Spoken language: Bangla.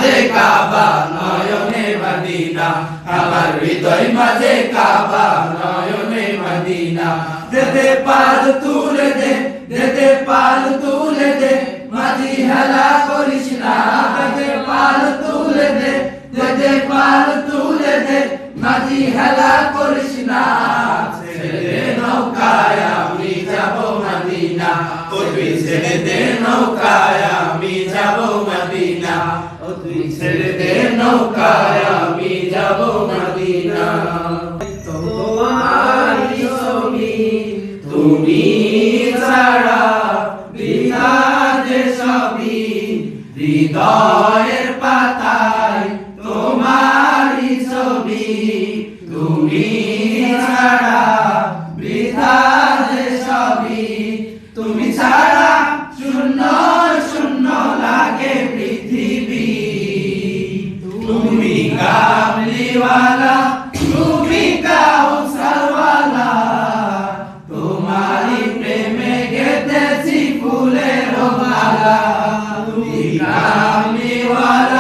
মাঝে কাবা নয়নে মদিনা, আমার হৃদয় মাঝে কাবা নয়নে মদিনা। যেতে পার তুলে দে, যেতে পার তুলে দে, মাঝি হেলা করিস না। যেতে পার তুলে দে, যেতে পার তুলে দে, মাঝি হেলা করিস না। ছেড়ে দে নৌকায় আমি যাব মদিনা, ও তুই ছেড়ে দে নৌকায় আমি যাব মদিনা, ও তুই ছেড়ে দে নৌকায় আমি যাব মদিনা। তোমারই ছবি তুমি ছাড়া বৃথা যে সবই, হৃদয়ের পাতায় তোমারই ছবি তুমি ছাড়া বৃথা যে সবই। তুমি ছাড়া শূন্য শূন্য লাগে পৃথিবী। তুমি কামলিওয়ালা, তুমি কাউসারওয়ালা, তোমারই প্রেমে গেঁথেছি ফুলের মালা। তুমি কামলিওয়ালা,